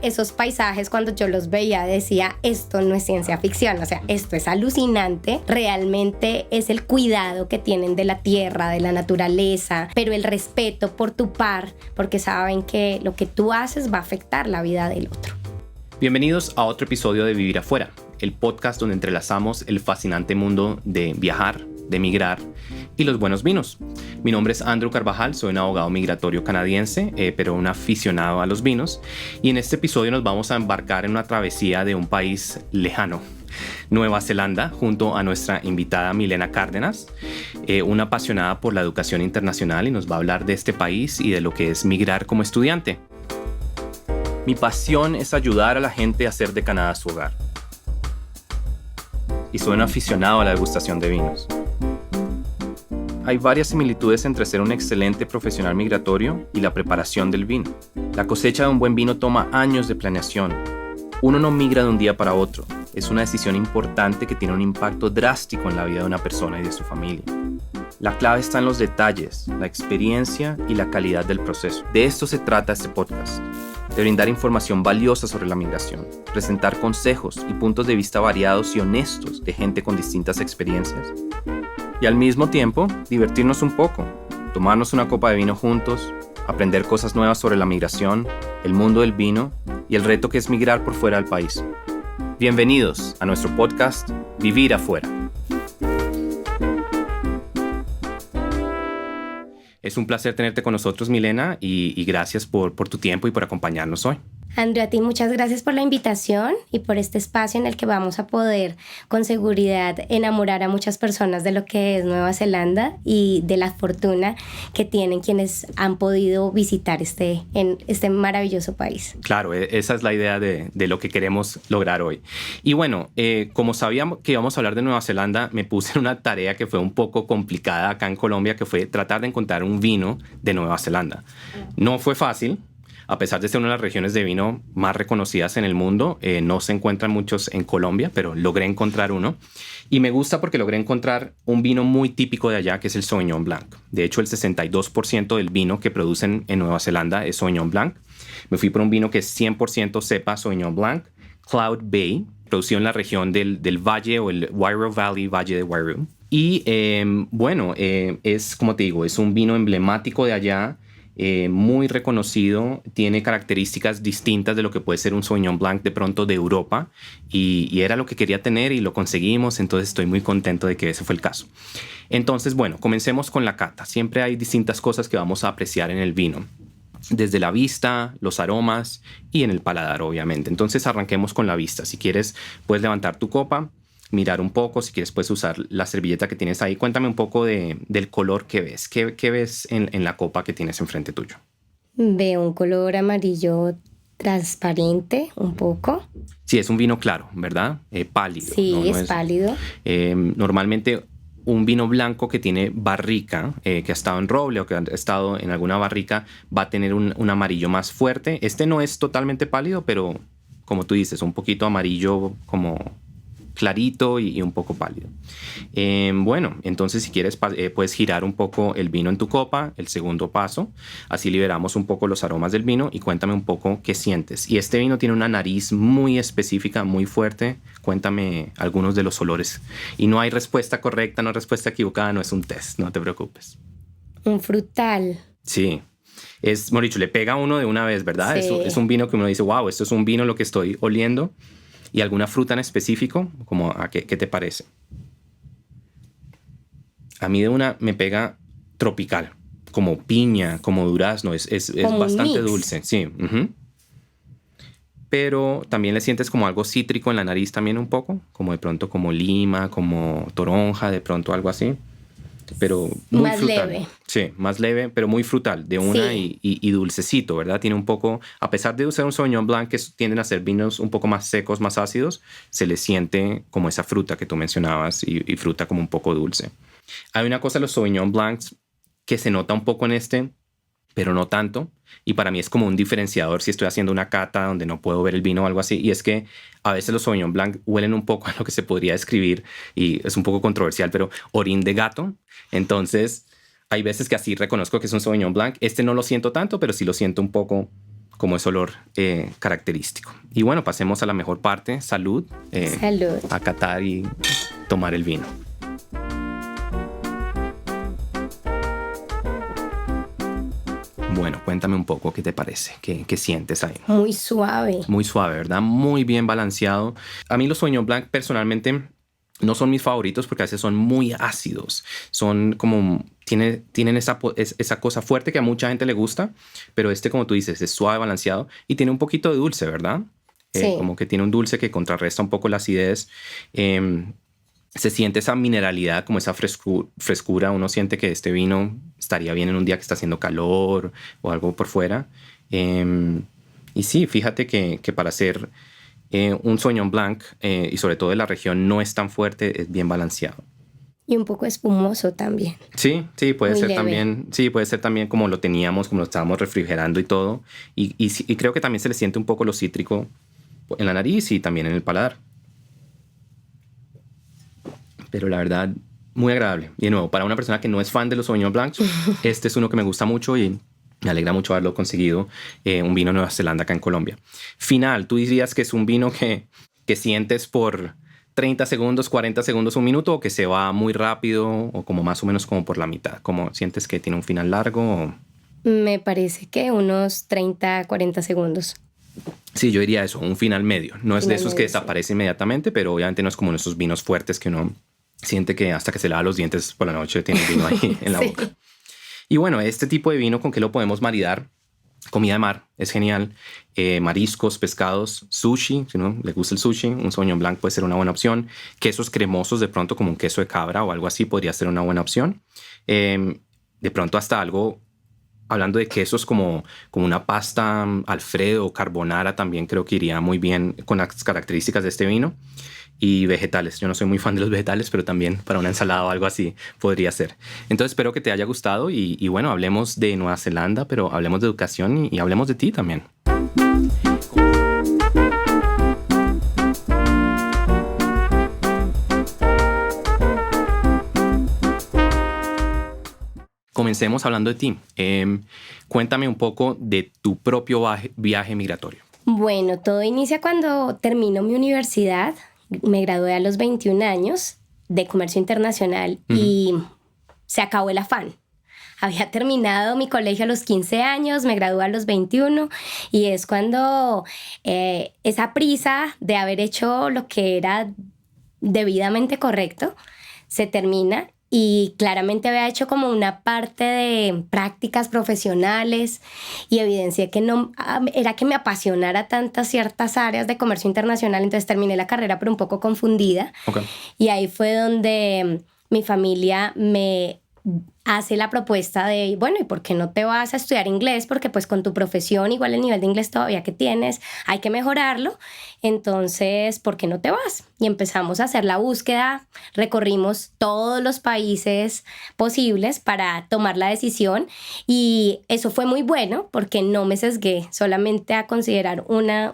Esos paisajes, cuando yo los veía, decía, esto no es ciencia ficción, o sea, esto es alucinante. Realmente es el cuidado que tienen de la tierra, de la naturaleza, pero el respeto por tu par, porque saben que lo que tú haces va a afectar la vida del otro. Bienvenidos a otro episodio de Vivir Afuera, el podcast donde entrelazamos el fascinante mundo de viajar, de migrar y los buenos vinos. Mi nombre es Andrew Carvajal, soy un abogado migratorio canadiense, pero un aficionado a los vinos. Y en este episodio nos vamos a embarcar en una travesía de un país lejano, Nueva Zelanda, junto a nuestra invitada Milena Cárdenas, una apasionada por la educación internacional, y nos va a hablar de este país y de lo que es migrar como estudiante. Mi pasión es ayudar a la gente a hacer de Canadá su hogar. Y soy un aficionado a la degustación de vinos. Hay varias similitudes entre ser un excelente profesional migratorio y la preparación del vino. La cosecha de un buen vino toma años de planeación. Uno no migra de un día para otro. Es una decisión importante que tiene un impacto drástico en la vida de una persona y de su familia. La clave está en los detalles, la experiencia y la calidad del proceso. De esto se trata este podcast. De brindar información valiosa sobre la migración, presentar consejos y puntos de vista variados y honestos de gente con distintas experiencias. Y al mismo tiempo, divertirnos un poco, tomarnos una copa de vino juntos, aprender cosas nuevas sobre la migración, el mundo del vino y el reto que es migrar por fuera del país. Bienvenidos a nuestro podcast Vivir Afuera. Es un placer tenerte con nosotros, Milena, y gracias por tu tiempo y por acompañarnos hoy. Andrew, a ti muchas gracias por la invitación y por este espacio en el que vamos a poder con seguridad enamorar a muchas personas de lo que es Nueva Zelanda y de la fortuna que tienen quienes han podido visitar este maravilloso país. Claro, esa es la idea de lo que queremos lograr hoy. Y bueno, como sabíamos que íbamos a hablar de Nueva Zelanda, me puse en una tarea que fue un poco complicada acá en Colombia, que fue tratar de encontrar un vino de Nueva Zelanda. No fue fácil. A pesar de ser una de las regiones de vino más reconocidas en el mundo, no se encuentran muchos en Colombia, pero logré encontrar uno. Y me gusta porque logré encontrar un vino muy típico de allá, que es el Sauvignon Blanc. De hecho, el 62% del vino que producen en Nueva Zelanda es Sauvignon Blanc. Me fui por un vino que es 100% cepa Sauvignon Blanc, Cloud Bay, producido en la región del Valle o el Wairau Valley, Valle de Wairau. Y es, como te digo, es un vino emblemático de allá, muy reconocido, tiene características distintas de lo que puede ser un Sauvignon Blanc de pronto de Europa, y era lo que quería tener y lo conseguimos, entonces estoy muy contento de que ese fue el caso. Entonces, bueno, comencemos con la cata. Siempre hay distintas cosas que vamos a apreciar en el vino, desde la vista, los aromas y en el paladar, obviamente. Entonces arranquemos con la vista. Si quieres, puedes levantar tu copa, mirar un poco. Si quieres, puedes usar la servilleta que tienes ahí. Cuéntame un poco del color que ves. ¿Qué ves en la copa que tienes enfrente tuyo? Veo un color amarillo transparente, un poco. Sí, es un vino claro, ¿verdad? Pálido. Sí, no es pálido. Normalmente un vino blanco que tiene barrica, que ha estado en roble o que ha estado en alguna barrica, va a tener un amarillo más fuerte. Este no es totalmente pálido, pero como tú dices, un poquito amarillo como clarito y un poco pálido. Bueno, entonces si quieres puedes girar un poco el vino en tu copa, el segundo paso. Así liberamos un poco los aromas del vino y cuéntame un poco qué sientes. Y este vino tiene una nariz muy específica, muy fuerte. Cuéntame algunos de los olores. Y no hay respuesta correcta, no hay respuesta equivocada, no es un test, no te preocupes. Un frutal. Sí. Es, Moricho, le pega a uno de una vez, ¿verdad? Sí. Es un vino que uno dice, wow, esto es un vino lo que estoy oliendo. ¿Y alguna fruta en específico? Como, ¿qué te parece? A mí de una me pega tropical, como piña, como durazno. Es como bastante mix. Dulce, sí. Uh-huh. Pero también le sientes como algo cítrico en la nariz también un poco, como de pronto como lima, como toronja, de pronto algo así. Pero muy más frutal. leve. Sí, más leve, pero muy frutal, de una Sí. y dulcecito, ¿verdad? Tiene un poco, a pesar de usar un Sauvignon Blanc que tienden a ser vinos un poco más secos, más ácidos, se le siente como esa fruta que tú mencionabas y fruta como un poco dulce. Hay una cosa de los Sauvignon Blancs que se nota un poco en este, pero no tanto. Y para mí es como un diferenciador si estoy haciendo una cata donde no puedo ver el vino o algo así. Y es que a veces los Sauvignon Blanc huelen un poco a lo que se podría describir, y es un poco controversial, pero orín de gato. Entonces, hay veces que así reconozco que es un Sauvignon Blanc. Este no lo siento tanto, pero sí lo siento un poco como ese olor característico. Y bueno, pasemos a la mejor parte, salud. Salud. A catar y tomar el vino. Bueno, cuéntame un poco qué te parece, qué sientes ahí. Muy suave. Muy suave, ¿verdad? Muy bien balanceado. A mí los Sauvignon Blanc personalmente no son mis favoritos porque a veces son muy ácidos. Son como, tienen esa cosa fuerte que a mucha gente le gusta, pero como tú dices, es suave, balanceado y tiene un poquito de dulce, ¿verdad? Sí. Como que tiene un dulce que contrarresta un poco la acidez. Se siente esa mineralidad, como esa frescura. Uno siente que este vino estaría bien en un día que está haciendo calor o algo por fuera. Y sí, fíjate que para hacer un Sauvignon Blanc, y sobre todo de la región, no es tan fuerte, es bien balanceado. Y un poco espumoso también. Sí, puede Muy ser leve. también. Sí, puede ser también como lo teníamos, como lo estábamos refrigerando y todo. Y creo que también se le siente un poco lo cítrico en la nariz y también en el paladar. Pero la verdad, muy agradable. Y de nuevo, para una persona que no es fan de los Sauvignon Blancs, este es uno que me gusta mucho y me alegra mucho haberlo conseguido, un vino de Nueva Zelanda acá en Colombia. Final, ¿tú dirías que es un vino que sientes por 30 segundos, 40 segundos, un minuto, o que se va muy rápido, o como más o menos como por la mitad? ¿Cómo sientes que tiene un final largo? O... Me parece que unos 30, 40 segundos. Sí, yo diría eso, un final medio. No es de esos que Medio, sí. desaparece inmediatamente, pero obviamente no es como esos vinos fuertes que uno siente que hasta que se lava los dientes por la noche tiene vino ahí en la Sí. boca. Y bueno, este tipo de vino, ¿con qué lo podemos maridar? Comida de mar, es genial. Mariscos, pescados, sushi, si no le gusta el sushi, un Sauvignon Blanc puede ser una buena opción. Quesos cremosos, de pronto como un queso de cabra o algo así podría ser una buena opción. De pronto hasta algo, hablando de quesos, como una pasta Alfredo o carbonara, también creo que iría muy bien con las características de este vino. Y vegetales. Yo no soy muy fan de los vegetales, pero también para una ensalada o algo así podría ser. Entonces espero que te haya gustado y bueno, hablemos de Nueva Zelanda, pero hablemos de educación y hablemos de ti también. Comencemos hablando de ti. Cuéntame un poco de tu propio viaje migratorio. Bueno, todo inicia cuando termino mi universidad. Me gradué a los 21 años de comercio internacional y se acabó el afán. Había terminado mi colegio a los 15 años, me gradué a los 21 y es cuando esa prisa de haber hecho lo que era debidamente correcto se termina. Y claramente había hecho como una parte de prácticas profesionales y evidencié que no era que me apasionara tantas ciertas áreas de comercio internacional. Entonces terminé la carrera pero un poco confundida. Okay. Y ahí fue donde mi familia me hace la propuesta de, bueno, ¿y por qué no te vas a estudiar inglés? Porque pues con tu profesión, igual el nivel de inglés todavía que tienes, hay que mejorarlo. Entonces, ¿por qué no te vas? Y empezamos a hacer la búsqueda, recorrimos todos los países posibles para tomar la decisión y eso fue muy bueno porque no me sesgué solamente a considerar una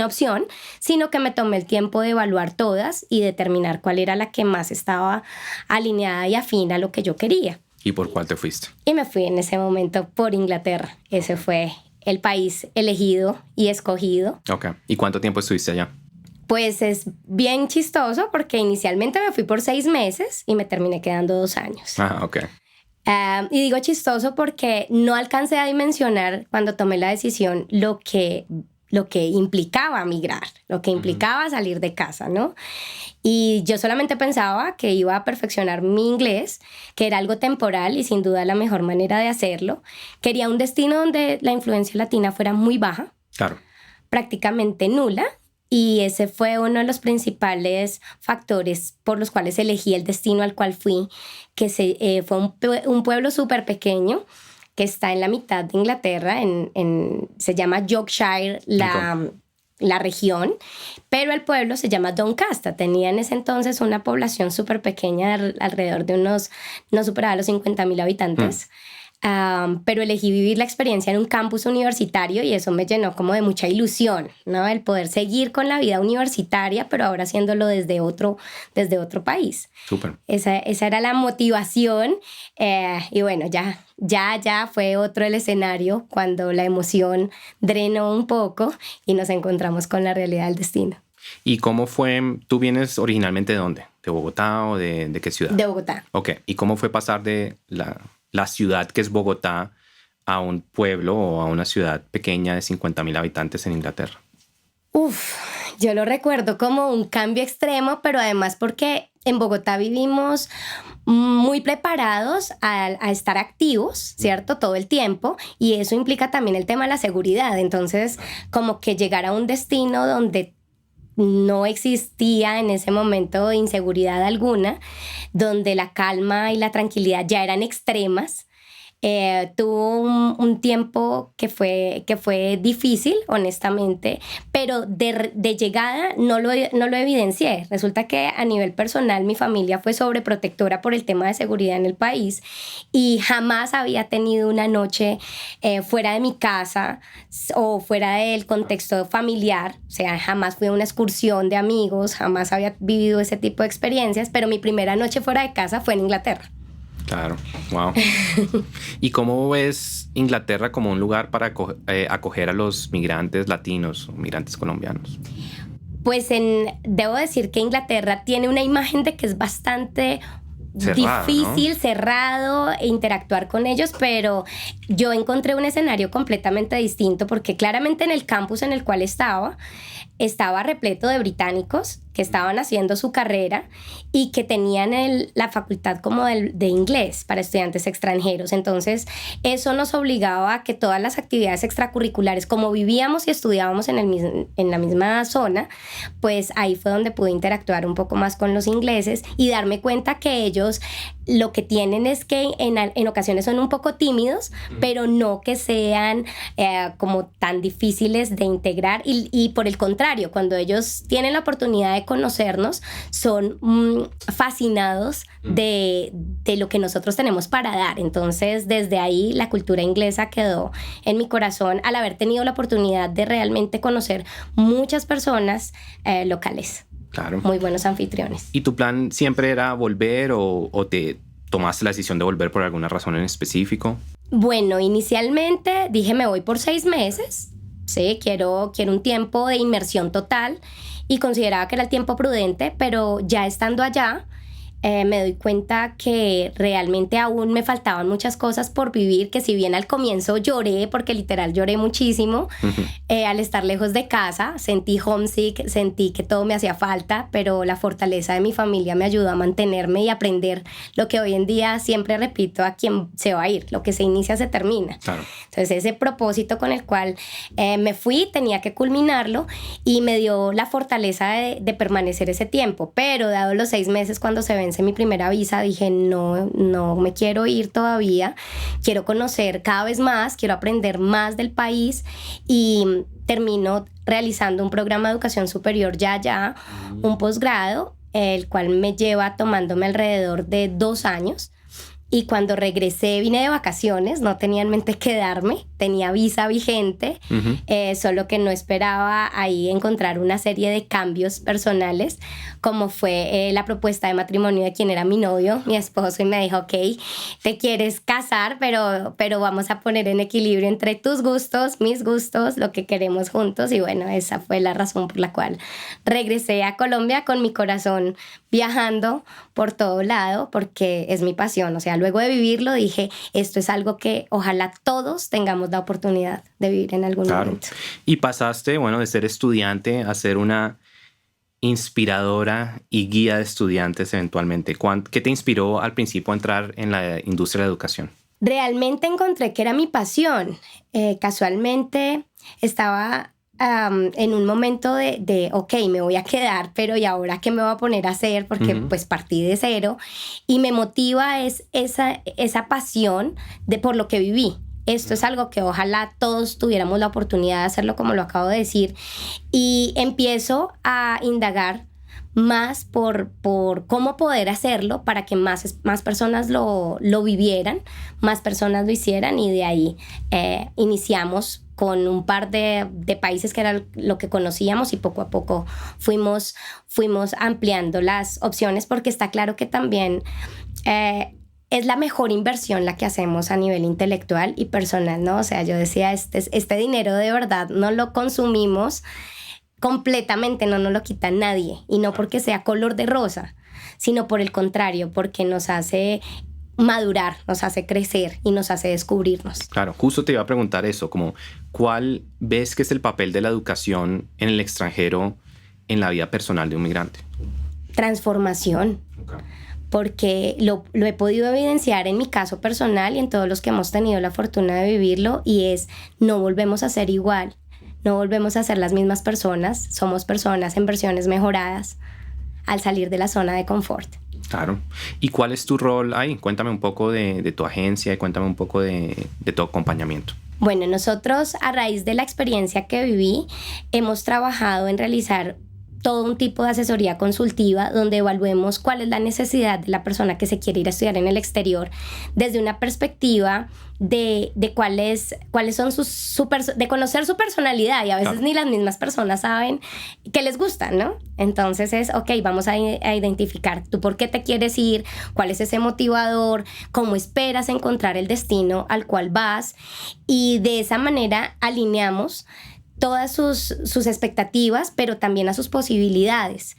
opción, sino que me tomé el tiempo de evaluar todas y determinar cuál era la que más estaba alineada y afín a lo que yo quería. ¿Y por cuál te fuiste? Y me fui en ese momento por Inglaterra. Ese fue el país elegido y escogido. Ok. ¿Y cuánto tiempo estuviste allá? Pues es bien chistoso porque inicialmente me fui por 6 meses y me terminé quedando 2 años. Ah, ok. Y digo chistoso porque no alcancé a dimensionar cuando tomé la decisión lo que implicaba migrar, lo que implicaba salir de casa, ¿no? Y yo solamente pensaba que iba a perfeccionar mi inglés, que era algo temporal y sin duda la mejor manera de hacerlo. Quería un destino donde la influencia latina fuera muy baja, Claro. prácticamente nula, y ese fue uno de los principales factores por los cuales elegí el destino al cual fui, que fue un pueblo súper pequeño que está en la mitad de Inglaterra, se llama Yorkshire, la región, pero el pueblo se llama Doncaster. Tenía en ese entonces una población súper pequeña, alrededor de no superaba los 50,000 habitantes. pero elegí vivir la experiencia en un campus universitario y eso me llenó como de mucha ilusión, ¿no? El poder seguir con la vida universitaria, pero ahora haciéndolo desde otro país. Súper. Esa era la motivación y bueno, ya fue otro el escenario cuando la emoción drenó un poco y nos encontramos con la realidad del destino. ¿Y cómo fue? ¿Tú vienes originalmente de dónde? ¿De Bogotá o de qué ciudad? De Bogotá. Ok. ¿Y cómo fue pasar de la ciudad que es Bogotá a un pueblo o a una ciudad pequeña de 50,000 habitantes en Inglaterra? Yo lo recuerdo como un cambio extremo, pero además porque en Bogotá vivimos muy preparados a estar activos, ¿cierto? Todo el tiempo, y eso implica también el tema de la seguridad. Entonces, como que llegar a un destino donde no existía en ese momento inseguridad alguna, donde la calma y la tranquilidad ya eran extremas. Tuvo un tiempo que fue difícil, honestamente, pero de llegada no lo evidencié. Resulta que a nivel personal mi familia fue sobreprotectora por el tema de seguridad en el país y jamás había tenido una noche fuera de mi casa o fuera del contexto familiar. O sea, jamás fui a una excursión de amigos, jamás había vivido ese tipo de experiencias, pero mi primera noche fuera de casa fue en Inglaterra. Claro, wow. ¿Y cómo ves Inglaterra como un lugar para acoger a los migrantes latinos o migrantes colombianos? Pues debo decir que Inglaterra tiene una imagen de que es bastante cerrado, difícil, ¿no? Cerrado, interactuar con ellos, pero yo encontré un escenario completamente distinto porque claramente en el campus en el cual estaba repleto de británicos que estaban haciendo su carrera y que tenían la facultad como de inglés para estudiantes extranjeros. Entonces, eso nos obligaba a que todas las actividades extracurriculares, como vivíamos y estudiábamos en la misma zona, pues ahí fue donde pude interactuar un poco más con los ingleses y darme cuenta que ellos lo que tienen es que en ocasiones son un poco tímidos, pero no que sean como tan difíciles de integrar y por el contrario, cuando ellos tienen la oportunidad de conocernos, son fascinados de lo que nosotros tenemos para dar. Entonces, desde ahí la cultura inglesa quedó en mi corazón al haber tenido la oportunidad de realmente conocer muchas personas locales. Claro. Muy buenos anfitriones. ¿Y tu plan siempre era volver o te tomaste la decisión de volver por alguna razón en específico? Bueno, inicialmente dije me voy por 6 meses. Sí, quiero un tiempo de inmersión total y consideraba que era el tiempo prudente, pero ya estando allá me doy cuenta que realmente aún me faltaban muchas cosas por vivir, que si bien al comienzo lloré, porque literal lloré muchísimo, al estar lejos de casa, sentí homesick, sentí que todo me hacía falta, pero la fortaleza de mi familia me ayudó a mantenerme y aprender lo que hoy en día siempre repito a quien se va a ir, lo que se inicia se termina. Claro. Entonces ese propósito con el cual me fui tenía que culminarlo y me dio la fortaleza de permanecer ese tiempo, pero dado los 6 meses cuando se vence mi primera visa, dije no me quiero ir todavía, quiero conocer cada vez más, quiero aprender más del país y termino realizando un programa de educación superior ya un posgrado, el cual me lleva tomándome alrededor de 2 años. Y cuando regresé vine de vacaciones, no tenía en mente quedarme, tenía visa vigente, solo que no esperaba ahí encontrar una serie de cambios personales, como fue la propuesta de matrimonio de quien era mi novio, mi esposo, y me dijo, ok, te quieres casar, pero vamos a poner en equilibrio entre tus gustos, mis gustos, lo que queremos juntos. Y bueno, esa fue la razón por la cual regresé a Colombia con mi corazón viajando por todo lado, porque es mi pasión. O sea, luego de vivirlo dije, esto es algo que ojalá todos tengamos la oportunidad de vivir en algún momento. Y pasaste, bueno, de ser estudiante a ser una inspiradora y guía de estudiantes eventualmente. ¿Qué te inspiró al principio a entrar en la industria de la educación? Realmente encontré que era mi pasión. Casualmente estaba en un momento de ok, me voy a quedar, pero ¿y ahora qué me voy a poner a hacer? Porque pues partí de cero y me motiva esa pasión por lo que viví. Esto es algo que ojalá todos tuviéramos la oportunidad de hacerlo, como lo acabo de decir, y empiezo a indagar más por cómo poder hacerlo para que más personas lo vivieran, más personas lo hicieran, y de ahí iniciamos con un par de países que era lo que conocíamos, y poco a poco fuimos ampliando las opciones, porque está claro que también es la mejor inversión la que hacemos a nivel intelectual y personal, ¿no? O sea, yo decía, este dinero de verdad no lo consumimos completamente, no nos lo quita nadie, y no porque sea color de rosa, sino por el contrario, porque nos hace madurar, nos hace crecer y nos hace descubrirnos. Claro, justo te iba a preguntar eso, como ¿cuál ves que es el papel de la educación en el extranjero en la vida personal de un migrante? Transformación. Okay. Porque lo he podido evidenciar en mi caso personal y en todos los que hemos tenido la fortuna de vivirlo, y es: no volvemos a ser igual, no volvemos a ser las mismas personas, somos personas en versiones mejoradas al salir de la zona de confort. Claro. ¿Y cuál es tu rol ahí? Cuéntame un poco de tu agencia y cuéntame un poco de tu acompañamiento. Bueno, nosotros, a raíz de la experiencia que viví, hemos trabajado en realizar todo un tipo de asesoría consultiva donde evaluemos cuál es la necesidad de la persona que se quiere ir a estudiar en el exterior desde una perspectiva de cuáles son de conocer su personalidad, y a veces claro, ni las mismas personas saben qué les gusta, ¿no? Entonces es, ok, vamos a identificar tú por qué te quieres ir, cuál es ese motivador, cómo esperas encontrar el destino al cual vas, y de esa manera alineamos todas sus expectativas, pero también a sus posibilidades.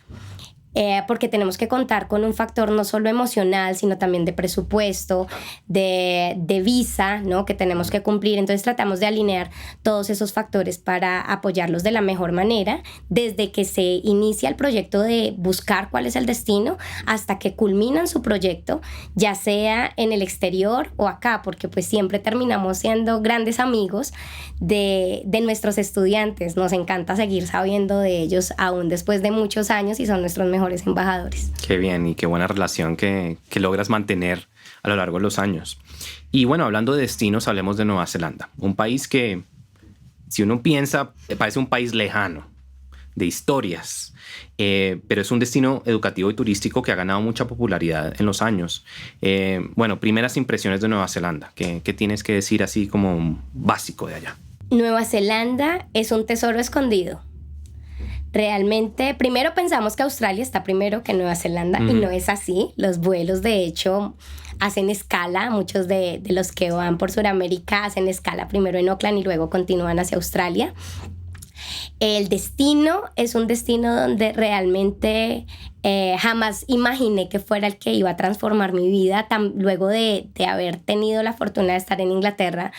Porque tenemos que contar con un factor no solo emocional, sino también de presupuesto, de visa, ¿no?, que tenemos que cumplir. Entonces tratamos de alinear todos esos factores para apoyarlos de la mejor manera, desde que se inicia el proyecto de buscar cuál es el destino hasta que culminan su proyecto, ya sea en el exterior o acá, porque pues siempre terminamos siendo grandes amigos de nuestros estudiantes. Nos encanta seguir sabiendo de ellos aún después de muchos años, y son nuestros mejores embajadores. Qué bien, y qué buena relación que logras mantener a lo largo de los años. Y bueno, hablando de destinos, hablemos de Nueva Zelanda, un país que, si uno piensa, parece un país lejano, de historias, pero es un destino educativo y turístico que ha ganado mucha popularidad en los años. Bueno, primeras impresiones de Nueva Zelanda, ¿qué tienes que decir así como básico de allá? Nueva Zelanda es un tesoro escondido. Realmente, primero pensamos que Australia está primero que Nueva Zelanda, y no es así. Los vuelos, de hecho, hacen escala. Muchos de los que van por Sudamérica hacen escala primero en Auckland y luego continúan hacia Australia. El destino es un destino donde realmente jamás imaginé que fuera el que iba a transformar mi vida, luego de haber tenido la fortuna de estar en Inglaterra.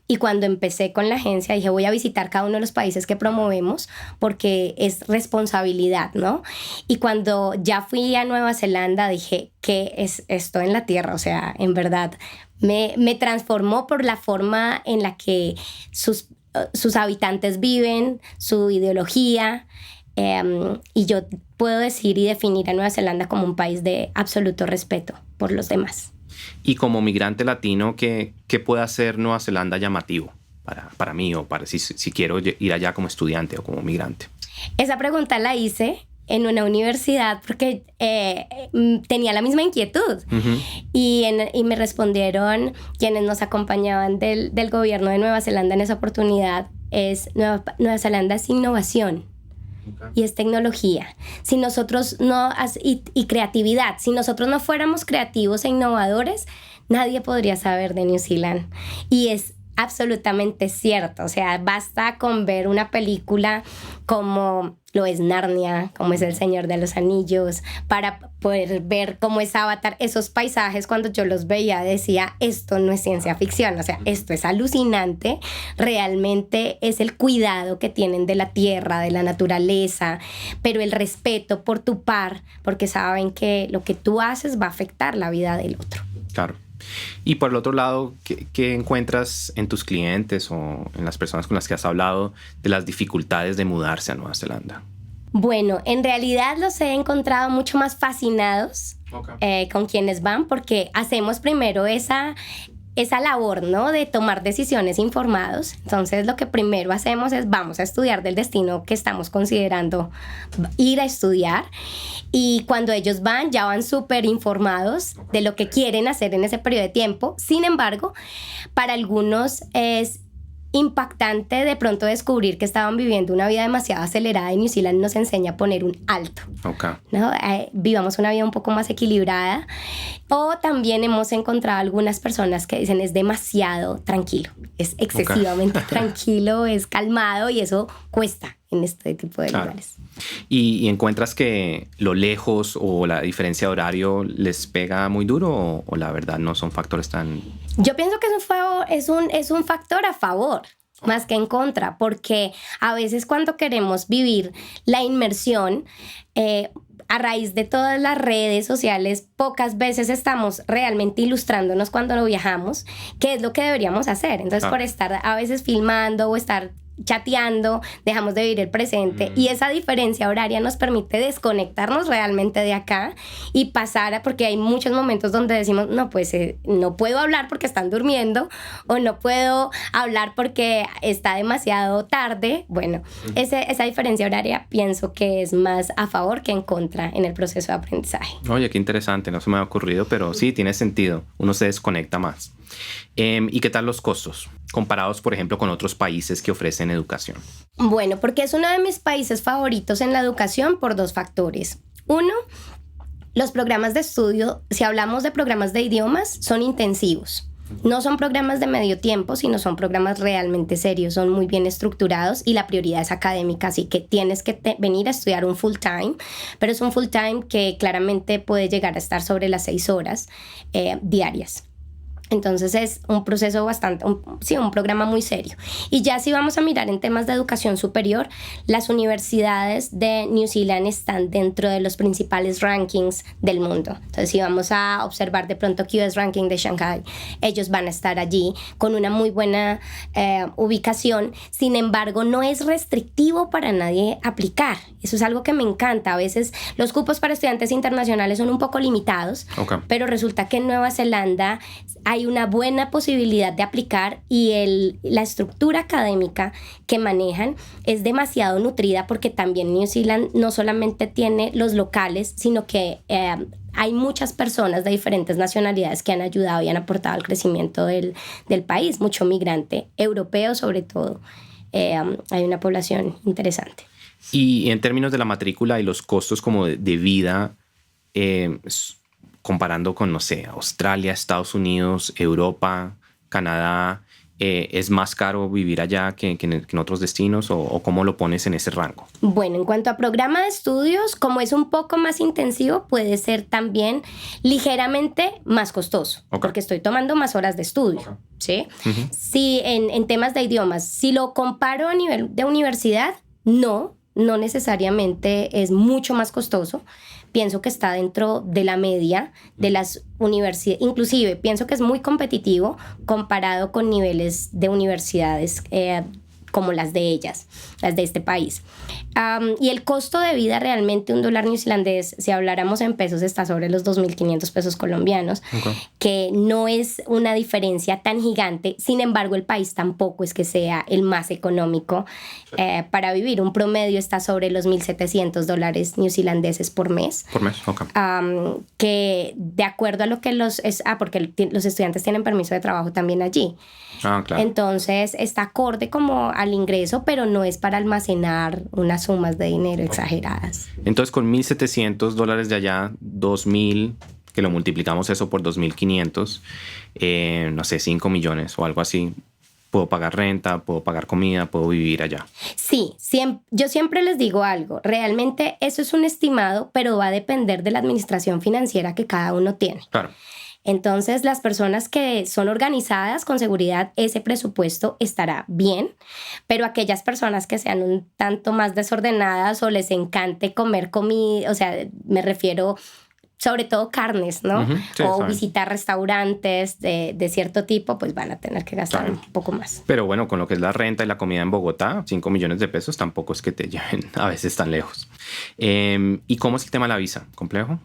Y cuando empecé con la agencia dije, voy a visitar cada uno de los países que promovemos porque es responsabilidad, ¿no? Y cuando ya fui a Nueva Zelanda dije, ¿qué es esto en la tierra? O sea, en verdad me transformó por la forma en la que sus habitantes viven, su ideología. Y yo puedo decir y definir a Nueva Zelanda como un país de absoluto respeto por los demás. Y como migrante latino, ¿qué puede hacer Nueva Zelanda llamativo para mí, o para si quiero ir allá como estudiante o como migrante? Esa pregunta la hice en una universidad porque tenía la misma inquietud. Uh-huh. Y me respondieron quienes nos acompañaban del gobierno de Nueva Zelanda en esa oportunidad, Nueva Zelanda es innovación. Okay. Y es tecnología. Si nosotros y creatividad. Si nosotros no fuéramos creativos e innovadores, nadie podría saber de New Zealand. Y es absolutamente cierto. O sea, basta con ver una película como lo es Narnia, como es El Señor de los Anillos, para poder ver cómo es Avatar. Esos paisajes, cuando yo los veía, decía, esto no es ciencia ficción, o sea, esto es alucinante. Realmente es el cuidado que tienen de la tierra, de la naturaleza, pero el respeto por tu par, porque saben que lo que tú haces va a afectar la vida del otro. Claro. Y por el otro lado, ¿qué encuentras en tus clientes o en las personas con las que has hablado de las dificultades de mudarse a Nueva Zelanda? Bueno, en realidad los he encontrado mucho más fascinados con quienes van, porque hacemos primero esa esa labor, ¿no? De tomar decisiones informados. Entonces lo que primero hacemos es vamos a estudiar del destino que estamos considerando ir a estudiar, y cuando ellos van ya van súper informados de lo que quieren hacer en ese periodo de tiempo. Sin embargo, para algunos es impactante de pronto descubrir que estaban viviendo una vida demasiado acelerada, y New Zealand nos enseña a poner un alto, ¿no? Vivamos una vida un poco más equilibrada. O también hemos encontrado algunas personas que dicen es demasiado tranquilo, es excesivamente tranquilo, es calmado, y eso cuesta en este tipo de lugares. ¿Y encuentras que lo lejos o la diferencia de horario les pega muy duro, o la verdad no son factores tan...? Yo pienso que es un factor a favor más que en contra, porque a veces cuando queremos vivir la inmersión, a raíz de todas las redes sociales, pocas veces estamos realmente ilustrándonos cuando lo viajamos, qué es lo que deberíamos hacer. Entonces, por estar a veces filmando o estar chateando, dejamos de vivir el presente, y esa diferencia horaria nos permite desconectarnos realmente de acá y pasar porque hay muchos momentos donde decimos, no, pues no puedo hablar porque están durmiendo, o no puedo hablar porque está demasiado tarde. Bueno, esa diferencia horaria pienso que es más a favor que en contra en el proceso de aprendizaje. Oye, qué interesante, no se me había ocurrido, pero sí, tiene sentido, uno se desconecta más. ¿Y qué tal los costos comparados, por ejemplo, con otros países que ofrecen educación? Bueno, porque es uno de mis países favoritos en la educación por dos factores. Uno, los programas de estudio, si hablamos de programas de idiomas, son intensivos. No son programas de medio tiempo, sino son programas realmente serios, son muy bien estructurados, y la prioridad es académica, así que tienes que venir a estudiar un full time, pero es un full time que claramente puede llegar a estar sobre las 6 horas diarias. Entonces es un proceso un programa muy serio. Y ya si vamos a mirar en temas de educación superior, las universidades de New Zealand están dentro de los principales rankings del mundo. Entonces si vamos a observar de pronto QS Ranking de Shanghai, ellos van a estar allí con una muy buena ubicación. Sin embargo, no es restrictivo para nadie aplicar. Eso es algo que me encanta. A veces los cupos para estudiantes internacionales son un poco limitados, pero resulta que en Nueva Zelanda hay una buena posibilidad de aplicar, y la estructura académica que manejan es demasiado nutrida, porque también New Zealand no solamente tiene los locales, sino que hay muchas personas de diferentes nacionalidades que han ayudado y han aportado al crecimiento del país, mucho migrante europeo sobre todo. Hay una población interesante. Y en términos de la matrícula y los costos como de vida, comparando con, no sé, Australia, Estados Unidos, Europa, Canadá, ¿es más caro vivir allá que en otros destinos, o cómo lo pones en ese rango? Bueno, en cuanto a programa de estudios, como es un poco más intensivo, puede ser también ligeramente más costoso, porque estoy tomando más horas de estudio, ¿sí? Sí, en temas de idiomas, si lo comparo a nivel de universidad, no necesariamente es mucho más costoso. Pienso que está dentro de la media de las universidades. Inclusive pienso que es muy competitivo comparado con niveles de universidades como las de este país. Y el costo de vida realmente, $1 neozelandés, si habláramos en pesos, está sobre los 2.500 pesos colombianos, que no es una diferencia tan gigante. Sin embargo, el país tampoco es que sea el más económico para vivir. Un promedio está sobre los $1.700 neozelandeses por mes. Por mes, que de acuerdo a lo que porque los estudiantes tienen permiso de trabajo también allí. Claro. Entonces está acorde como al ingreso, pero no es para almacenar unas sumas de dinero exageradas. Entonces con $1.700 de allá, 2.000, que lo multiplicamos eso por 2.500, no sé, 5 millones o algo así. Puedo pagar renta, puedo pagar comida, puedo vivir allá. Sí, yo siempre les digo algo. Realmente eso es un estimado, pero va a depender de la administración financiera que cada uno tiene. Claro. Entonces, las personas que son organizadas, con seguridad, ese presupuesto estará bien, pero aquellas personas que sean un tanto más desordenadas o les encante comer comida, o sea, me refiero sobre todo carnes, ¿no? Sí, o saben. visitar restaurantes de cierto tipo, pues van a tener que gastar un poco más. Pero bueno, con lo que es la renta y la comida en Bogotá, 5 millones de pesos tampoco es que te lleven a veces tan lejos. ¿Y cómo es el tema de la visa? ¿Complejo?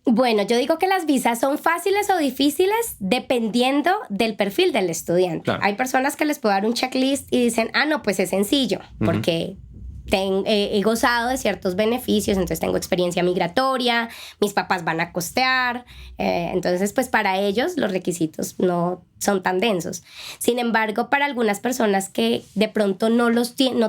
Bueno, yo digo que las visas son fáciles o difíciles dependiendo del perfil del estudiante. Claro. Hay personas que les puedo dar un checklist y dicen, no, pues es sencillo, porque he gozado de ciertos beneficios, entonces tengo experiencia migratoria, mis papás van a costear, entonces pues para ellos los requisitos no son tan densos. Sin embargo, para algunas personas que de pronto no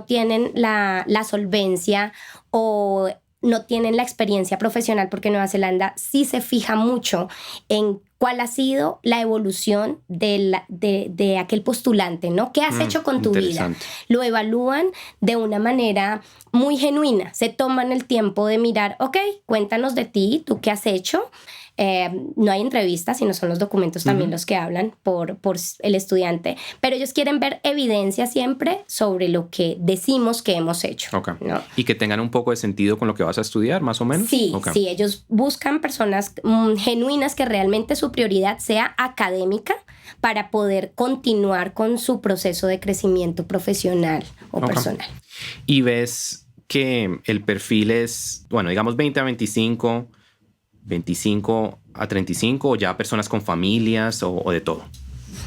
tienen la solvencia o no tienen la experiencia profesional, porque Nueva Zelanda sí se fija mucho en cuál ha sido la evolución de aquel postulante, ¿no? ¿Qué has hecho con tu vida? Lo evalúan de una manera muy genuina. Se toman el tiempo de mirar, ok, cuéntanos de ti, ¿tú qué has hecho? No hay entrevistas, sino son los documentos también los que hablan por el estudiante, pero ellos quieren ver evidencia siempre sobre lo que decimos que hemos hecho. Okay. ¿No? Y que tengan un poco de sentido con lo que vas a estudiar, más o menos. Sí, sí, ellos buscan personas genuinas que realmente su prioridad sea académica para poder continuar con su proceso de crecimiento profesional o personal. Y ves que el perfil es, bueno, digamos 20 a 25, 25 a 35, o ya personas con familias o de todo.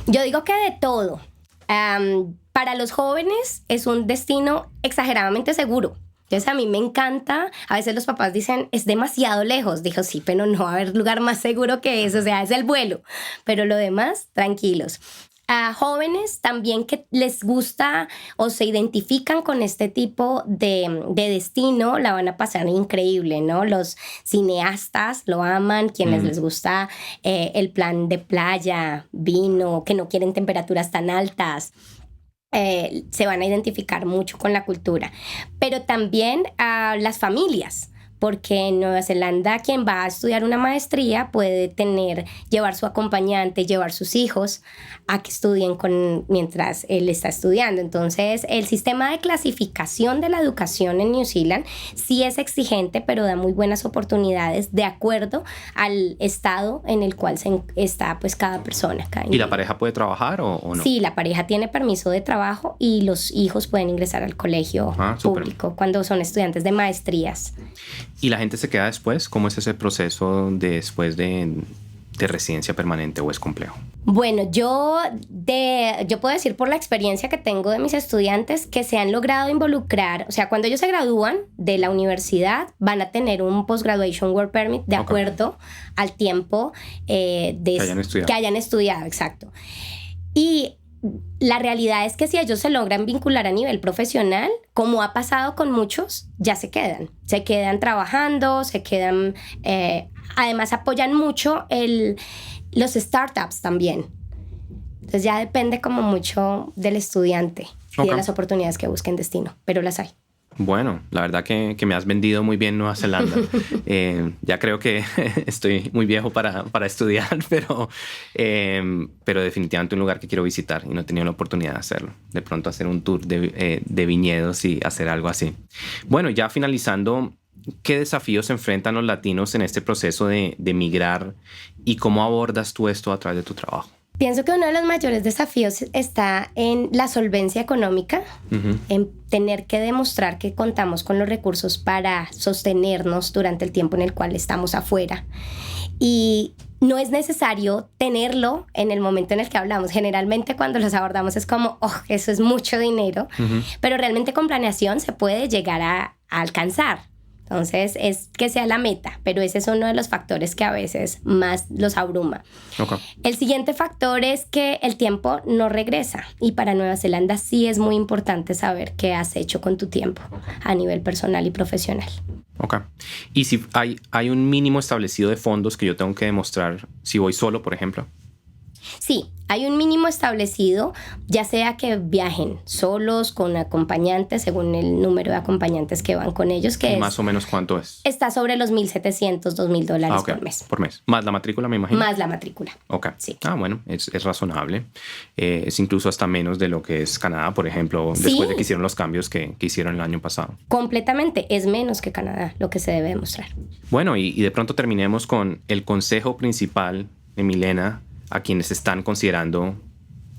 Yo digo que de todo. Para los jóvenes es un destino exageradamente seguro. Entonces a mí me encanta, a veces los papás dicen, es demasiado lejos. Dijo, sí, pero no va a haber lugar más seguro que eso, o sea, es el vuelo. Pero lo demás, tranquilos. A jóvenes también que les gusta o se identifican con este tipo de destino, la van a pasar increíble, ¿no? Los cineastas lo aman, quienes les gusta el plan de playa, vino, que no quieren temperaturas tan altas. Se van a identificar mucho con la cultura, pero también a las familias, porque en Nueva Zelanda quien va a estudiar una maestría puede llevar su acompañante, llevar sus hijos a que estudien mientras él está estudiando. Entonces el sistema de clasificación de la educación en New Zealand sí es exigente, pero da muy buenas oportunidades de acuerdo al estado en el cual está pues cada persona. ¿Y la pareja puede trabajar o no? Sí, la pareja tiene permiso de trabajo y los hijos pueden ingresar al colegio público cuando son estudiantes de maestrías. ¿Y la gente se queda después? ¿Cómo es ese proceso después de residencia permanente o es complejo? Bueno, yo puedo decir por la experiencia que tengo de mis estudiantes que se han logrado involucrar, o sea, cuando ellos se gradúan de la universidad van a tener un Post-Graduation Work Permit de acuerdo al tiempo que hayan estudiado, exacto. Y la realidad es que si ellos se logran vincular a nivel profesional, como ha pasado con muchos, ya se quedan trabajando, además apoyan mucho los startups también. Entonces ya depende como mucho del estudiante y de las oportunidades que busquen destino, pero las hay. Bueno, la verdad que me has vendido muy bien Nueva Zelanda. Ya creo que estoy muy viejo para estudiar, pero definitivamente un lugar que quiero visitar y no he tenido la oportunidad de hacerlo. De pronto hacer un tour de viñedos y hacer algo así. Bueno, ya finalizando, ¿qué desafíos se enfrentan los latinos en este proceso de migrar y cómo abordas tú esto a través de tu trabajo? Pienso que uno de los mayores desafíos está en la solvencia económica, en tener que demostrar que contamos con los recursos para sostenernos durante el tiempo en el cual estamos afuera. Y no es necesario tenerlo en el momento en el que hablamos. Generalmente cuando los abordamos es como, eso es mucho dinero, pero realmente con planeación se puede llegar a alcanzar. Entonces es que sea la meta, pero ese es uno de los factores que a veces más los abruma. Okay. El siguiente factor es que el tiempo no regresa y para Nueva Zelanda sí es muy importante saber qué has hecho con tu tiempo a nivel personal y profesional. Ok. ¿Y si hay un mínimo establecido de fondos que yo tengo que demostrar si voy solo, por ejemplo? Sí, hay un mínimo establecido, ya sea que viajen solos, con acompañantes, según el número de acompañantes que van con ellos. Que ¿Más o menos cuánto es? Está sobre los $1,700, $2,000 okay. por mes. Por mes. ¿Más la matrícula, me imagino? Más la matrícula. Ok. Sí. Bueno, es razonable. Es incluso hasta menos de lo que es Canadá, por ejemplo, después de que hicieron los cambios que hicieron el año pasado. Completamente. Es menos que Canadá lo que se debe demostrar. Bueno, y de pronto terminemos con el consejo principal de Milena a quienes están considerando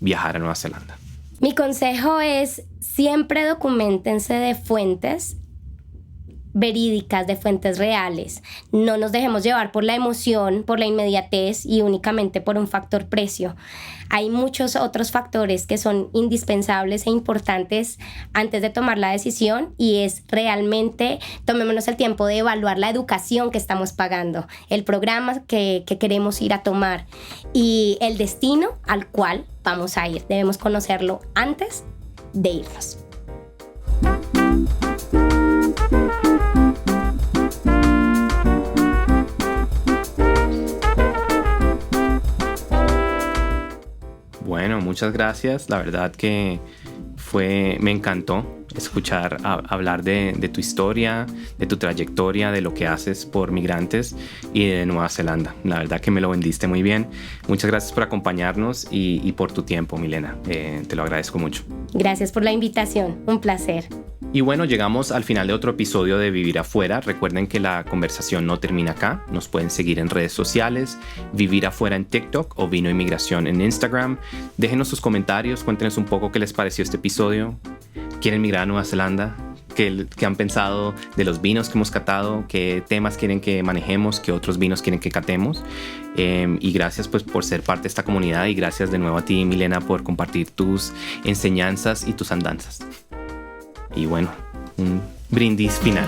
viajar a Nueva Zelanda. Mi consejo es siempre documentense de fuentes verídicas, de fuentes reales. No nos dejemos llevar por la emoción, por la inmediatez y únicamente por un factor precio. Hay muchos otros factores que son indispensables e importantes antes de tomar la decisión, y es realmente tomémonos el tiempo de evaluar la educación que estamos pagando, el programa que queremos ir a tomar y el destino al cual vamos a ir. Debemos conocerlo antes de irnos. Bueno, muchas gracias. La verdad que me encantó escuchar hablar de tu historia, de tu trayectoria, de lo que haces por migrantes y de Nueva Zelanda. La verdad que me lo vendiste muy bien. Muchas gracias por acompañarnos y por tu tiempo, Milena. Te lo agradezco mucho. Gracias por la invitación. Un placer. Y bueno, llegamos al final de otro episodio de Vivir Afuera. Recuerden que la conversación no termina acá. Nos pueden seguir en redes sociales, Vivir Afuera en TikTok o Vino Inmigración en Instagram. Déjenos sus comentarios, cuéntenos un poco qué les pareció este episodio. ¿Quieren migrar a Nueva Zelanda? ¿Qué han pensado de los vinos que hemos catado? ¿Qué temas quieren que manejemos? ¿Qué otros vinos quieren que catemos? Y gracias pues por ser parte de esta comunidad, y gracias de nuevo a ti, Milena, por compartir tus enseñanzas y tus andanzas. Y bueno, un brindis final.